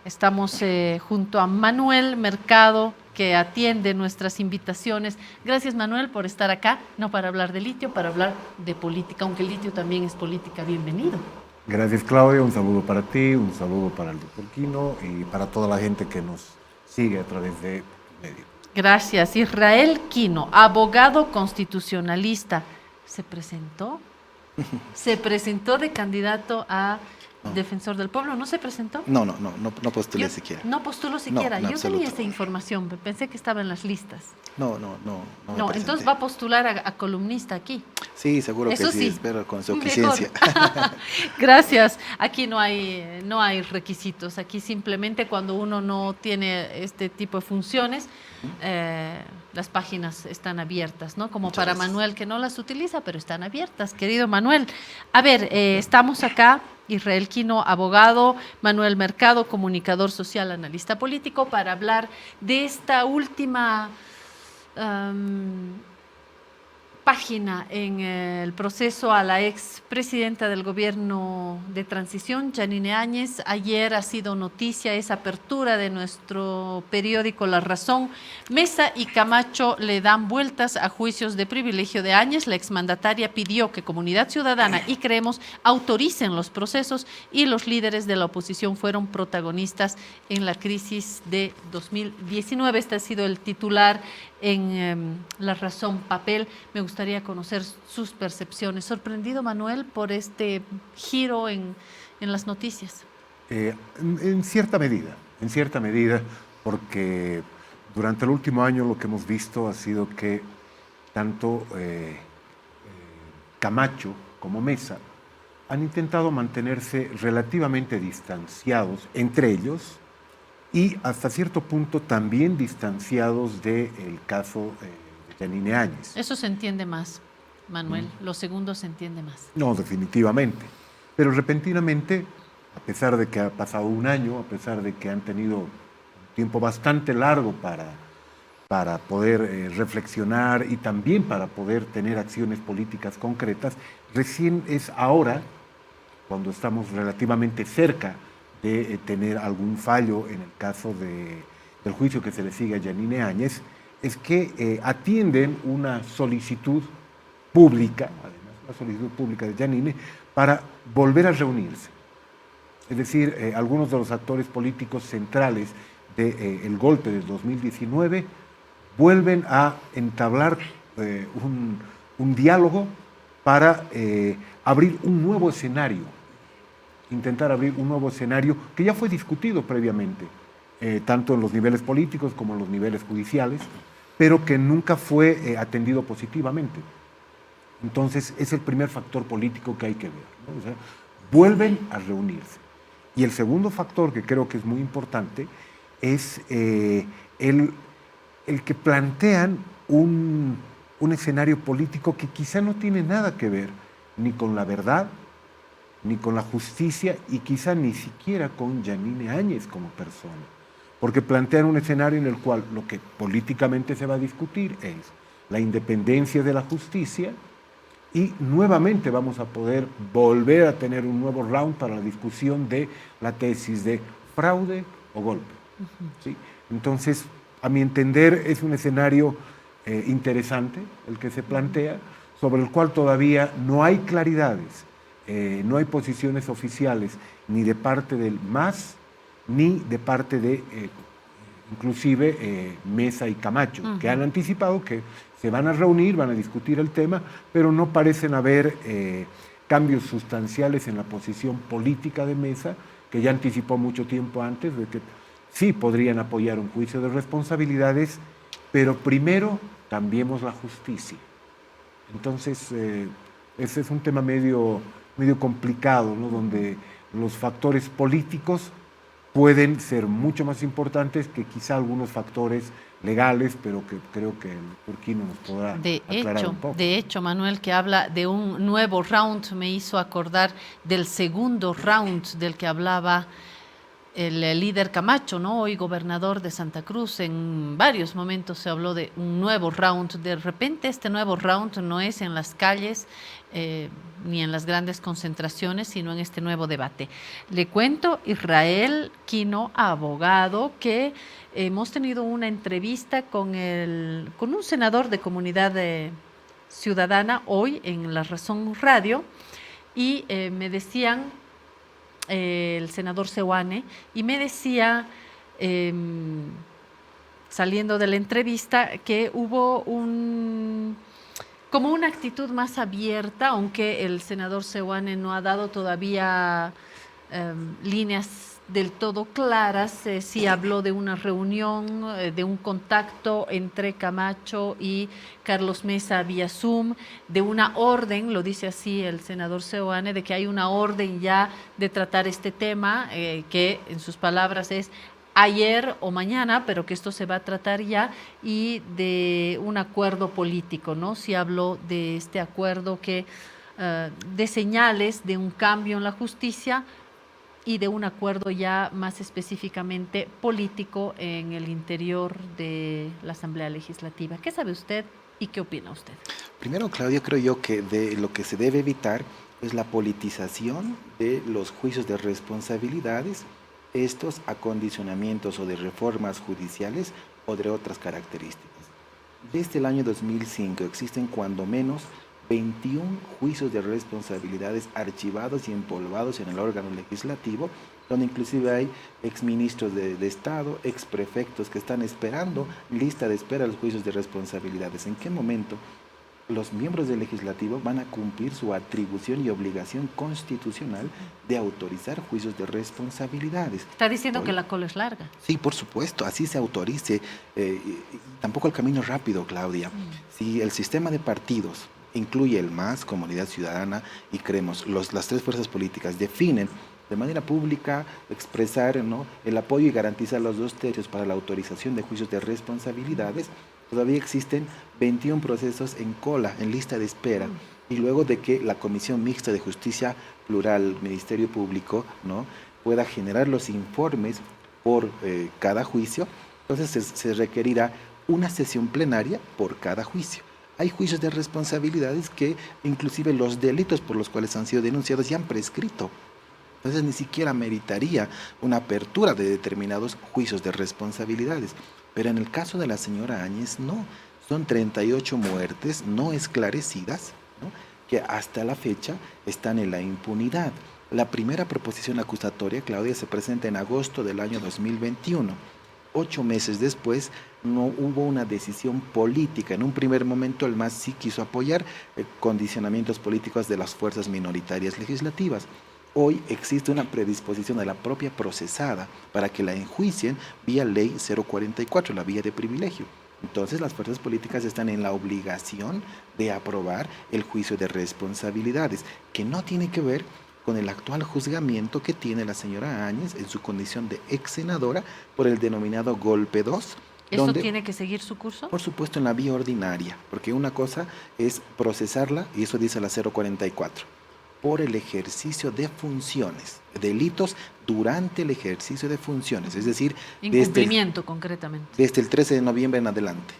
Estamos junto a Manuel Mercado, que atiende nuestras invitaciones. Gracias, Manuel, por estar acá, no para hablar de litio, para hablar de política, aunque el litio también es política. Bienvenido. Gracias, Claudia. Un saludo para ti, un saludo para el doctor Quino y para toda la gente que nos sigue a través de medio. Gracias. Israel Quino, abogado constitucionalista. ¿Se presentó? ¿Se presentó de candidato a defensor del pueblo? ¿No se presentó? No postulé siquiera. No postuló siquiera. No, en Yo tenía absoluto. esa información, pensé que estaba en las listas. No me No, presenté. entonces va a postular a columnista aquí. Sí, seguro que Eso sí, sí. espero con su Mejor. eficiencia. Gracias. Aquí no hay requisitos. Aquí simplemente cuando uno no tiene este tipo de funciones, las páginas están abiertas, ¿no? Como Muchas para gracias. Manuel, que no las utiliza, pero están abiertas, querido Manuel. A ver, estamos acá, Israel Quino, abogado, Manuel Mercado, comunicador social, analista político, para hablar de esta última página en el proceso a la expresidenta del gobierno de transición, Yanine Áñez. Ayer ha sido noticia esa apertura de nuestro periódico La Razón. Mesa y Camacho le dan vueltas a juicios de privilegio de Áñez. La exmandataria pidió que Comunidad Ciudadana y Creemos autoricen los procesos y los líderes de la oposición fueron protagonistas en la crisis de 2019. Este ha sido el titular en La Razón Papel. Me gustaría conocer sus percepciones. ¿Sorprendido, Manuel, por este giro en las noticias? En cierta medida, porque durante el último año lo que hemos visto ha sido que tanto Camacho como Mesa han intentado mantenerse relativamente distanciados entre ellos y hasta cierto punto también distanciados del caso de Yanine Áñez. Eso se entiende más, Manuel. Lo segundo se entiende más. No, definitivamente. Pero repentinamente, a pesar de que ha pasado un año, a pesar de que han tenido un tiempo bastante largo para poder reflexionar y también para poder tener acciones políticas concretas, recién es ahora, cuando estamos relativamente cerca de tener algún fallo en el caso del juicio que se le sigue a Yanine Áñez, es que atienden una solicitud pública, además una solicitud pública de Yanine, para volver a reunirse. Es decir, algunos de los actores políticos centrales del golpe del 2019 vuelven a entablar un diálogo para abrir un nuevo escenario, intentar abrir un nuevo escenario que ya fue discutido previamente, tanto en los niveles políticos como en los niveles judiciales, pero que nunca fue atendido positivamente. Entonces, es el primer factor político que hay que ver, ¿no? O sea, vuelven a reunirse. Y el segundo factor que creo que es muy importante es el que plantean un escenario político que quizá no tiene nada que ver ni con la verdad, ni con la justicia y quizá ni siquiera con Yanine Áñez como persona. Porque plantean un escenario en el cual lo que políticamente se va a discutir es la independencia de la justicia y nuevamente vamos a poder volver a tener un nuevo round para la discusión de la tesis de fraude o golpe. ¿Sí? Entonces, a mi entender, es un escenario interesante el que se plantea, sobre el cual todavía no hay claridades. No hay posiciones oficiales ni de parte del MAS ni de parte de inclusive Mesa y Camacho, que han anticipado que se van a reunir, van a discutir el tema, pero no parecen haber cambios sustanciales en la posición política de Mesa, que ya anticipó mucho tiempo antes de que sí podrían apoyar un juicio de responsabilidades, pero primero cambiemos la justicia. Entonces, ese es un tema medio complicado, ¿no? Donde los factores políticos pueden ser mucho más importantes que quizá algunos factores legales, pero que creo que el Turquino nos podrá aclarar un poco. De hecho, Manuel, que habla de un nuevo round, me hizo acordar del segundo round del que hablaba el líder Camacho, ¿no? Hoy gobernador de Santa Cruz, en varios momentos se habló de un nuevo round. De repente este nuevo round no es en las calles ni en las grandes concentraciones, sino en este nuevo debate. Le cuento, Israel Quino, abogado, que hemos tenido una entrevista con un senador de Comunidad Ciudadana hoy en La Razón Radio, y me decían el senador Seoane, y me decía, saliendo de la entrevista, que hubo como una actitud más abierta, aunque el senador Seoane no ha dado todavía líneas del todo claras. Sí habló de una reunión, de un contacto entre Camacho y Carlos Mesa vía Zoom, de una orden, lo dice así el senador Seoane, de que hay una orden ya de tratar este tema, que en sus palabras es ayer o mañana, pero que esto se va a tratar ya, y de un acuerdo político, ¿no? Sí habló de este acuerdo que de señales de un cambio en la justicia y de un acuerdo ya más específicamente político en el interior de la Asamblea Legislativa. ¿Qué sabe usted y qué opina usted? Primero, Claudio, creo yo que de lo que se debe evitar es la politización de los juicios de responsabilidades, estos acondicionamientos o de reformas judiciales o de otras características. Desde el año 2005 existen cuando menos 21 juicios de responsabilidades archivados y empolvados en el órgano legislativo, donde inclusive hay exministros de Estado, exprefectos que están esperando, lista de espera a los juicios de responsabilidades. ¿En qué momento los miembros del legislativo van a cumplir su atribución y obligación constitucional de autorizar juicios de responsabilidades? Está diciendo que la cola es larga. Sí, por supuesto, así se autorice. Tampoco el camino rápido, Claudia. Si el sistema de partidos incluye el MAS, Comunidad Ciudadana, y creemos, las tres fuerzas políticas definen de manera pública, expresar, ¿no?, el apoyo y garantizar los 2/3 para la autorización de juicios de responsabilidades, todavía existen 21 procesos en cola, en lista de espera, y luego de que la Comisión Mixta de Justicia Plural, Ministerio Público, ¿no?, pueda generar los informes por cada juicio, entonces se requerirá una sesión plenaria por cada juicio. Hay juicios de responsabilidades que inclusive los delitos por los cuales han sido denunciados ya han prescrito. Entonces ni siquiera meritaría una apertura de determinados juicios de responsabilidades. Pero en el caso de la señora Áñez, no. Son 38 muertes no esclarecidas, ¿no?, que hasta la fecha están en la impunidad. La primera proposición acusatoria, Claudia, se presenta en agosto del año 2021. 8 meses después no hubo una decisión política. En un primer momento el MAS sí quiso apoyar condicionamientos políticos de las fuerzas minoritarias legislativas. Hoy existe una predisposición de la propia procesada para que la enjuicien vía ley 044, la vía de privilegio. Entonces las fuerzas políticas están en la obligación de aprobar el juicio de responsabilidades, que no tiene que ver con el actual juzgamiento que tiene la señora Áñez en su condición de ex senadora por el denominado Golpe 2. ¿Esto tiene que seguir su curso? Por supuesto, en la vía ordinaria, porque una cosa es procesarla, y eso dice la 044, por el ejercicio de funciones, delitos durante el ejercicio de funciones, es decir, incumplimiento concretamente. Desde el 13 de noviembre en adelante.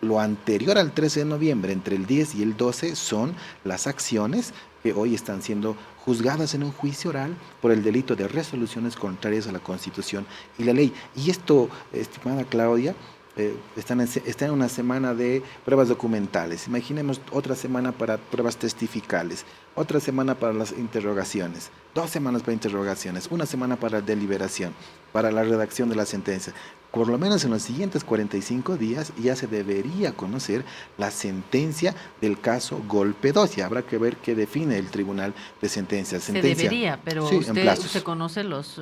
Lo anterior al 13 de noviembre, entre el 10 y el 12, son las acciones que hoy están siendo juzgadas en un juicio oral por el delito de resoluciones contrarias a la Constitución y la ley. Y esto, estimada Claudia, está en una semana de pruebas documentales. Imaginemos otra semana para pruebas testificales, otra semana para las interrogaciones, 2 semanas para interrogaciones, 1 semana para deliberación, para la redacción de la sentencia. Por lo menos en los siguientes 45 días ya se debería conocer la sentencia del caso Golpe 2 y habrá que ver qué define el Tribunal de Sentencias. Se debería, pero sí, usted conoce los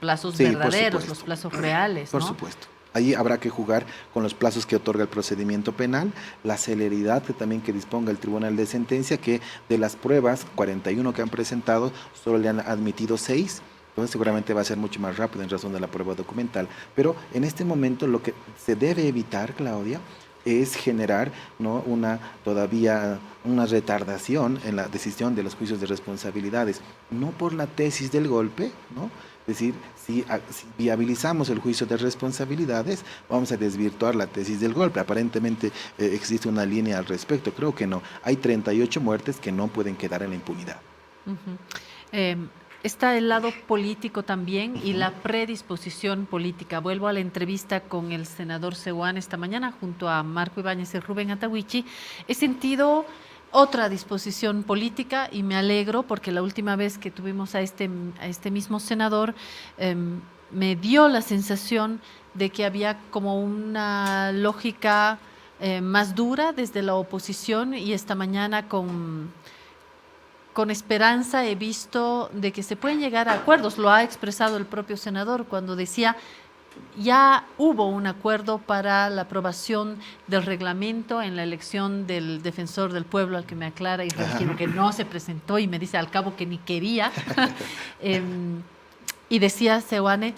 plazos verdaderos, los plazos reales, ¿no? Por supuesto. Ahí habrá que jugar con los plazos que otorga el procedimiento penal, la celeridad que disponga el Tribunal de Sentencia, que de las pruebas 41 que han presentado, solo le han admitido 6. Entonces seguramente va a ser mucho más rápido en razón de la prueba documental. Pero en este momento lo que se debe evitar, Claudia, es generar, ¿no?, todavía una retardación en la decisión de los juicios de responsabilidades, no por la tesis del golpe, ¿no?, Es decir, si viabilizamos el juicio de responsabilidades, vamos a desvirtuar la tesis del golpe. Aparentemente existe una línea al respecto. Creo que no. Hay 38 muertes que no pueden quedar en la impunidad. Está el lado político también y la predisposición política. Vuelvo a la entrevista con el senador Seoane esta mañana junto a Marco Ibáñez y Rubén Atahuichi. He sentido otra disposición política y me alegro porque la última vez que tuvimos a este mismo senador me dio la sensación de que había como una lógica más dura desde la oposición, y esta mañana con esperanza he visto de que se pueden llegar a acuerdos. Lo ha expresado el propio senador cuando decía: ya hubo un acuerdo para la aprobación del reglamento en la elección del defensor del pueblo, al que me aclara y refiero que no se presentó, y me dice al cabo que ni quería. Y decía Seoane: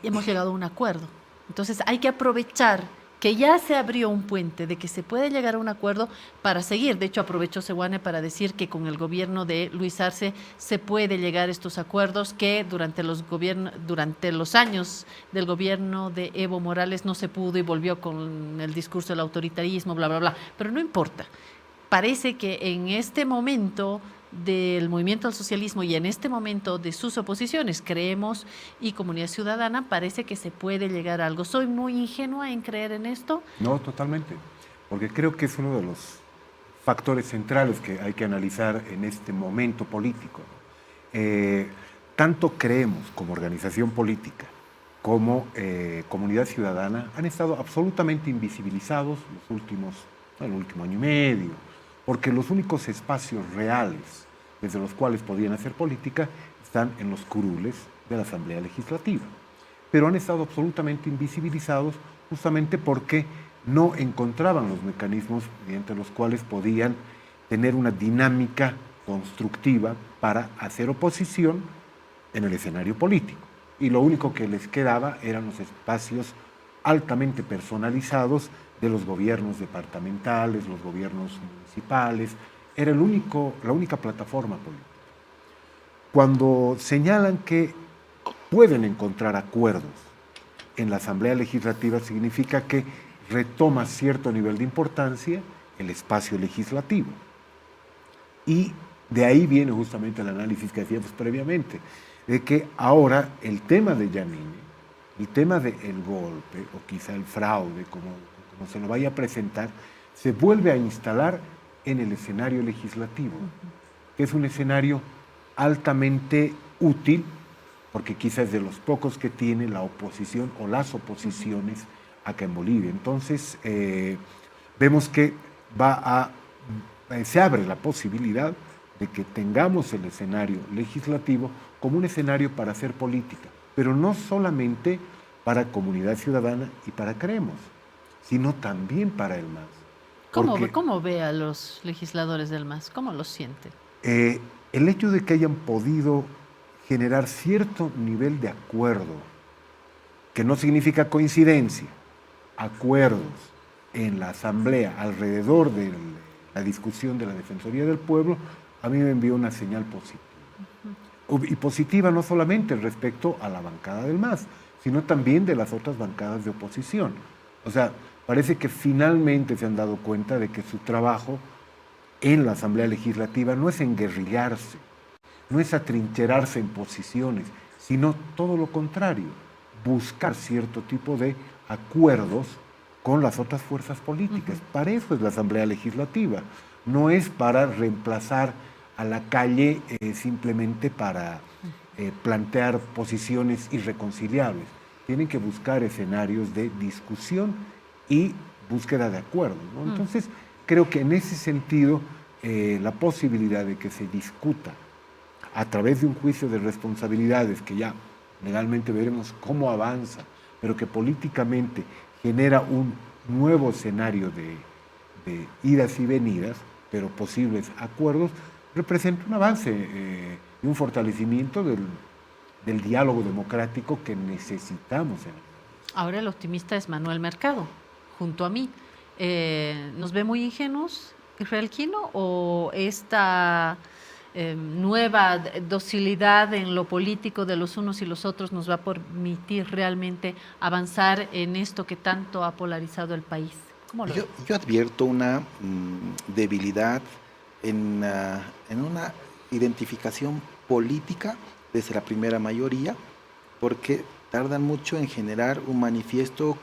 hemos llegado a un acuerdo. Entonces hay que aprovechar que ya se abrió un puente, de que se puede llegar a un acuerdo para seguir. De hecho, aprovechó Seoane para decir que con el gobierno de Luis Arce se puede llegar a estos acuerdos, que durante los años del gobierno de Evo Morales no se pudo y volvió con el discurso del autoritarismo, bla, bla, bla. Pero no importa. Parece que en este momento del movimiento al socialismo y en este momento de sus oposiciones, Creemos y Comunidad Ciudadana, parece que se puede llegar a algo. ¿Soy muy ingenua en creer en esto? No, totalmente, porque creo que es uno de los factores centrales que hay que analizar en este momento político. Tanto Creemos como organización política como Comunidad Ciudadana han estado absolutamente invisibilizados el último año y medio, porque los únicos espacios reales desde los cuales podían hacer política están en los curules de la Asamblea Legislativa. Pero han estado absolutamente invisibilizados justamente porque no encontraban los mecanismos mediante los cuales podían tener una dinámica constructiva para hacer oposición en el escenario político. Y lo único que les quedaba eran los espacios altamente personalizados de los gobiernos departamentales, los gobiernos municipales. Era la única plataforma política. Cuando señalan que pueden encontrar acuerdos en la Asamblea Legislativa, significa que retoma cierto nivel de importancia el espacio legislativo. Y de ahí viene justamente el análisis que hacíamos previamente, de que ahora el tema de Janine, el tema del golpe, o quizá el fraude, como se lo vaya a presentar, se vuelve a instalar en el escenario legislativo, que es un escenario altamente útil, porque quizás es de los pocos que tiene la oposición o las oposiciones acá en Bolivia. Entonces, vemos que se abre la posibilidad de que tengamos el escenario legislativo como un escenario para hacer política, pero no solamente para Comunidad Ciudadana y para Creemos, sino también para el MAS. ¿Cómo ve a los legisladores del MAS? ¿Cómo los siente? El hecho de que hayan podido generar cierto nivel de acuerdo, que no significa coincidencia, acuerdos en la Asamblea alrededor de la discusión de la Defensoría del Pueblo, a mí me envió una señal positiva. Y positiva no solamente respecto a la bancada del MAS, sino también de las otras bancadas de oposición. O sea, parece que finalmente se han dado cuenta de que su trabajo en la Asamblea Legislativa no es enguerrillarse, no es atrincherarse en posiciones, sino todo lo contrario, buscar cierto tipo de acuerdos con las otras fuerzas políticas. Para eso es la Asamblea Legislativa, no es para reemplazar a la calle simplemente para plantear posiciones irreconciliables. Tienen que buscar escenarios de discusión y búsqueda de acuerdos, ¿no? Entonces, creo que en ese sentido, la posibilidad de que se discuta a través de un juicio de responsabilidades, que ya legalmente veremos cómo avanza, pero que políticamente genera un nuevo escenario de idas y venidas, pero posibles acuerdos, representa un avance y un fortalecimiento del diálogo democrático que necesitamos. Ahora el optimista es Manuel Mercado, junto a mí. ¿Nos ve muy ingenuos, Israel Quino, o esta nueva docilidad en lo político de los unos y los otros nos va a permitir realmente avanzar en esto que tanto ha polarizado el país. ¿Cómo lo ves? Yo advierto una debilidad en una identificación política desde la primera mayoría, porque tardan mucho en generar un manifiesto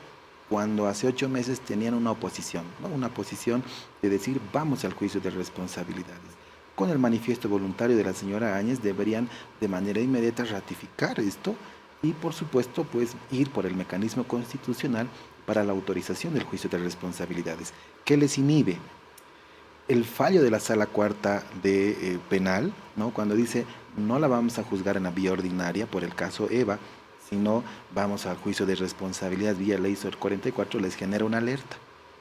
cuando hace 8 meses tenían una oposición, ¿no? Una posición de decir vamos al juicio de responsabilidades. Con el manifiesto voluntario de la señora Áñez deberían de manera inmediata ratificar esto y por supuesto pues ir por el mecanismo constitucional para la autorización del juicio de responsabilidades. ¿Qué les inhibe? El fallo de la Sala Cuarta de Penal, ¿no? Cuando dice no la vamos a juzgar en la vía ordinaria por el caso Eva, sino vamos al juicio de responsabilidad vía ley 44, les genera una alerta.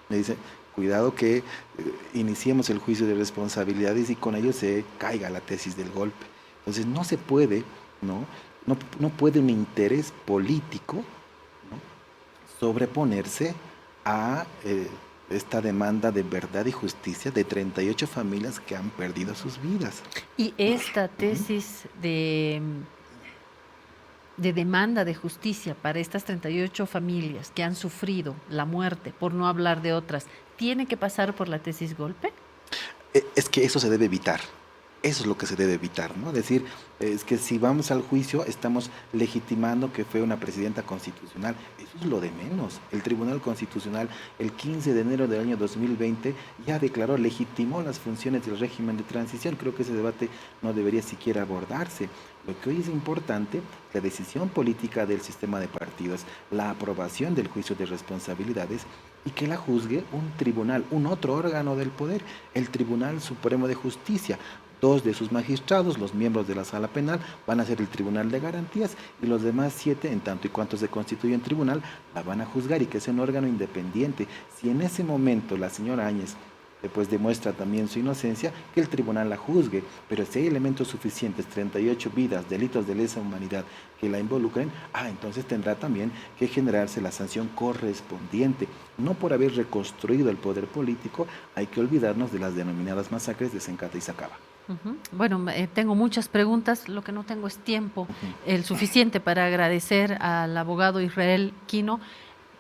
Me dice, cuidado que iniciemos el juicio de responsabilidades y con ello se caiga la tesis del golpe. Entonces no se puede, no puede un interés político, ¿no?, sobreponerse a esta demanda de verdad y justicia de 38 familias que han perdido sus vidas. Y esta tesis de demanda de justicia para estas 38 familias que han sufrido la muerte, por no hablar de otras, ¿tiene que pasar por la tesis golpe? Es que eso se debe evitar. Eso es lo que se debe evitar, ¿no? Es decir, es que si vamos al juicio estamos legitimando que fue una presidenta constitucional. Eso es lo de menos. El Tribunal Constitucional el 15 de enero del año 2020 ya declaró, legitimó las funciones del régimen de transición. Creo que ese debate no debería siquiera abordarse. Lo que hoy es importante, la decisión política del sistema de partidos, la aprobación del juicio de responsabilidades y que la juzgue un tribunal, un otro órgano del poder, el Tribunal Supremo de Justicia. 2 de sus magistrados, los miembros de la Sala Penal, van a ser el Tribunal de Garantías y los demás 7, en tanto y cuanto se constituye en tribunal, la van a juzgar y que sea un órgano independiente. Si en ese momento la señora Áñez pues demuestra también su inocencia, que el tribunal la juzgue, pero si hay elementos suficientes, 38 vidas, delitos de lesa humanidad que la involucren, entonces tendrá también que generarse la sanción correspondiente. No por haber reconstruido el poder político, hay que olvidarnos de las denominadas masacres de Sencata y Sacaba. Bueno, tengo muchas preguntas, lo que no tengo es tiempo el suficiente para agradecer al abogado Israel Quino,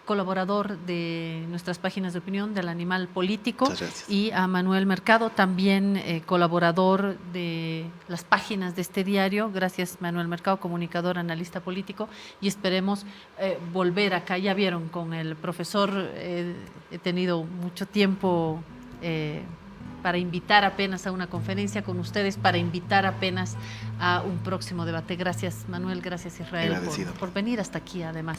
colaborador de nuestras páginas de opinión del Animal Político, y a Manuel Mercado, también colaborador de las páginas de este diario. Gracias, Manuel Mercado, comunicador, analista político, y esperemos volver acá. Ya vieron, con el profesor he tenido mucho tiempo para invitar apenas a una conferencia con ustedes, para invitar apenas a un próximo debate. Gracias, Manuel, gracias, Israel, por venir hasta aquí, además.